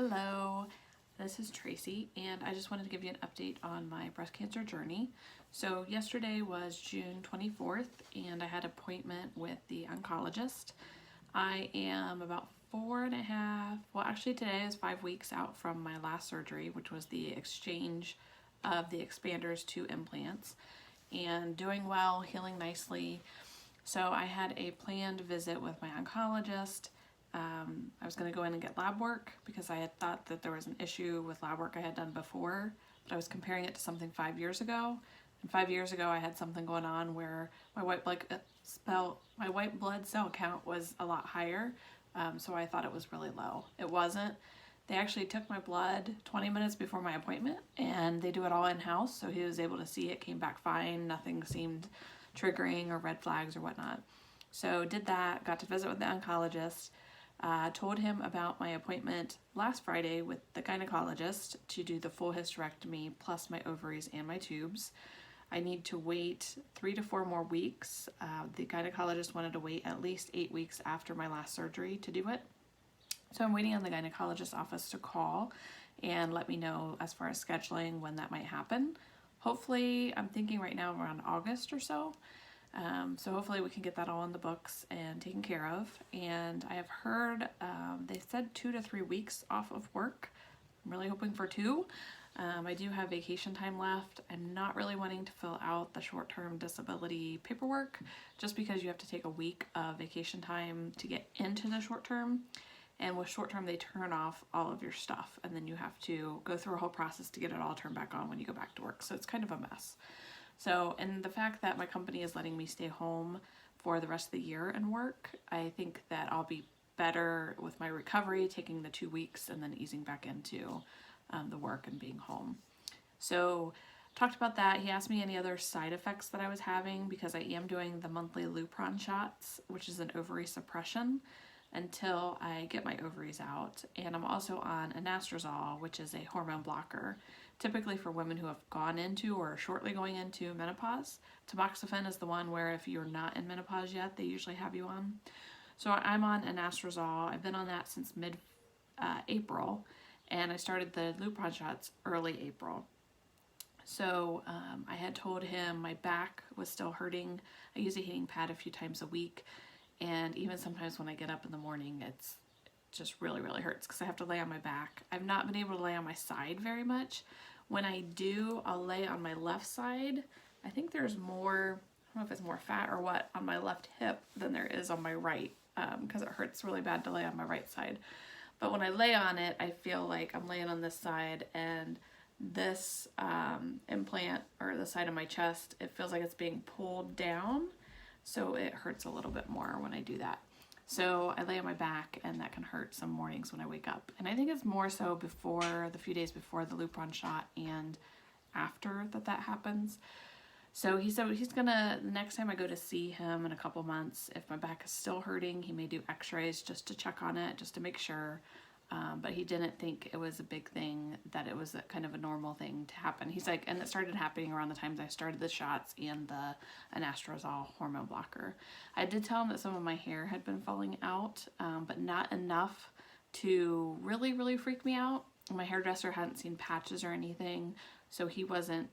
Hello, this is Tracy, and I just wanted to give you an update on my breast cancer journey. So yesterday was June 24th, and I had an appointment with the oncologist. I am about 4.5, well actually today is 5 weeks out from my last surgery, which was the exchange of the expanders to implants, and doing well, healing nicely. So I had a planned visit with my oncologist. I was going to go in and get lab work because I had thought that there was an issue with lab work I had done before, but I was comparing it to something 5 years ago. And 5 years ago I had something going on where my white blood cell count was a lot higher, so I thought it was really low. It wasn't. They actually took my blood 20 minutes before my appointment, and they do it all in-house, so he was able to see it came back fine. Nothing seemed triggering or red flags or whatnot. So did that, got to visit with the oncologist. Told him about my appointment last Friday with the gynecologist to do the full hysterectomy plus my ovaries and my tubes. I need to wait 3 to 4 more weeks. The gynecologist wanted to wait at least 8 weeks after my last surgery to do it. So I'm waiting on the gynecologist's office to call and let me know as far as scheduling when that might happen. Hopefully, I'm thinking right now around August or so. So hopefully we can get that all in the books and taken care of. And I have heard, they said 2 to 3 weeks off of work. I'm really hoping for 2. I do have vacation time left. I'm not really wanting to fill out the short-term disability paperwork just because you have to take a week of vacation time to get into the short-term. And with short-term, they turn off all of your stuff, and then you have to go through a whole process to get it all turned back on when you go back to work. So it's kind of a mess. So, and the fact that my company is letting me stay home for the rest of the year and work, I think that I'll be better with my recovery, taking the 2 weeks and then easing back into the work and being home. So, talked about that. He asked me any other side effects that I was having because I am doing the monthly Lupron shots, which is an ovary suppression, until I get my ovaries out. And I'm also on anastrozole, which is a hormone blocker, typically for women who have gone into or are shortly going into menopause. Tamoxifen is the one where if you're not in menopause yet, they usually have you on. So I'm on anastrozole. I've been on that since mid-April, and I started the Lupron shots early April. So I had told him my back was still hurting. I use a heating pad a few times a week, and even sometimes when I get up in the morning, it's just really hurts because I have to lay on my back. I've not been able to lay on my side very much. When I do, I'll lay on my left side. I think there's more, I don't know if it's more fat or what, on my left hip than there is on my right, because it hurts really bad to lay on my right side. But when I lay on it, I feel like I'm laying on this side, and this implant, or the side of my chest, it feels like it's being pulled down, so it hurts a little bit more when I do that. So I lay on my back, and that can hurt some mornings when I wake up. And I think it's more so before, the few days before the Lupron shot and after that happens. So he said he's gonna, the next time I go to see him in a couple months, if my back is still hurting, he may do x-rays just to check on it, just to make sure. But he didn't think it was a big thing, that it was kind of a normal thing to happen. He's like, and it started happening around the times I started the shots and the anastrozole hormone blocker. I did tell him that some of my hair had been falling out, but not enough to really freak me out. My hairdresser hadn't seen patches or anything, so he wasn't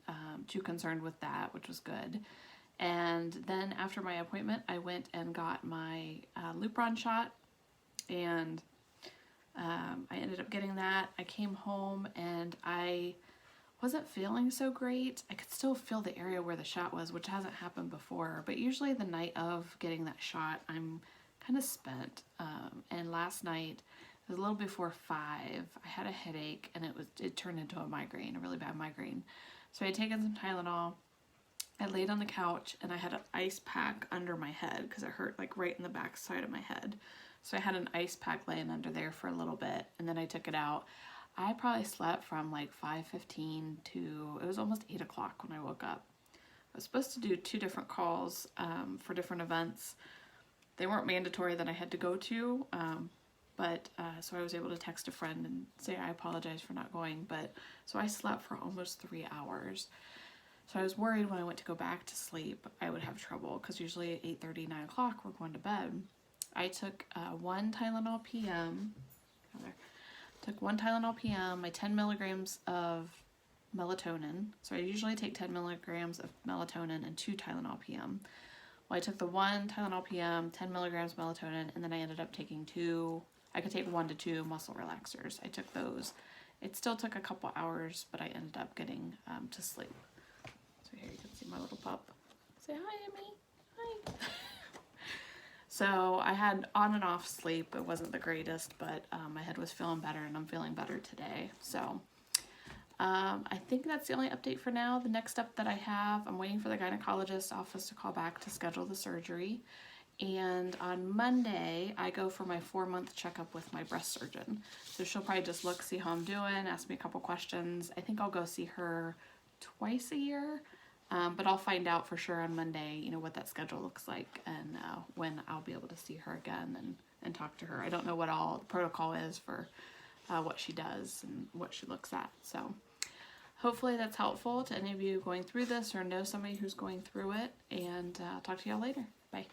too concerned with that, which was good. And then after my appointment, I went and got my Lupron shot, and I ended up getting that. I came home and I wasn't feeling so great. I could still feel the area where the shot was, which hasn't happened before, but usually the night of getting that shot, I'm kind of spent. And last night, it was a little before 5, I had a headache, and it turned into a migraine, a really bad migraine. So I had taken some Tylenol. I laid on the couch, and I had an ice pack under my head because it hurt like right in the back side of my head. So I had an ice pack laying under there for a little bit, and then I took it out. I probably slept from like 5:15 to, it was almost 8 o'clock when I woke up. I was supposed to do 2 different calls for different events. They weren't mandatory that I had to go to, so I was able to text a friend and say I apologize for not going. But so I slept for almost 3 hours. So I was worried when I went to go back to sleep I would have trouble, because usually at 8:30, 9 o'clock we're going to bed. I took 1 Tylenol PM. Took 1 Tylenol PM, my 10 milligrams of melatonin. So I usually take 10 milligrams of melatonin and 2 Tylenol PM. Well, I took the 1 Tylenol PM, 10 milligrams melatonin, and then I ended up taking 2. I could take 1 to 2 muscle relaxers. I took those. It still took a couple hours, but I ended up getting to sleep. So here you can see my little pup. Say hi, Emmy. Hi. So I had on and off sleep. It wasn't the greatest, but my head was feeling better, and I'm feeling better today. So I think that's the only update for now. The next step that I have, I'm waiting for the gynecologist's office to call back to schedule the surgery. And on Monday, I go for my 4-month checkup with my breast surgeon. So she'll probably just look, see how I'm doing, ask me a couple questions. I think I'll go see her twice a year, but I'll find out for sure on Monday, you know, what that schedule looks like and when I'll be able to see her again and talk to her. I don't know what all the protocol is for what she does and what she looks at. So hopefully that's helpful to any of you going through this or know somebody who's going through it. And I'll talk to y'all later. Bye.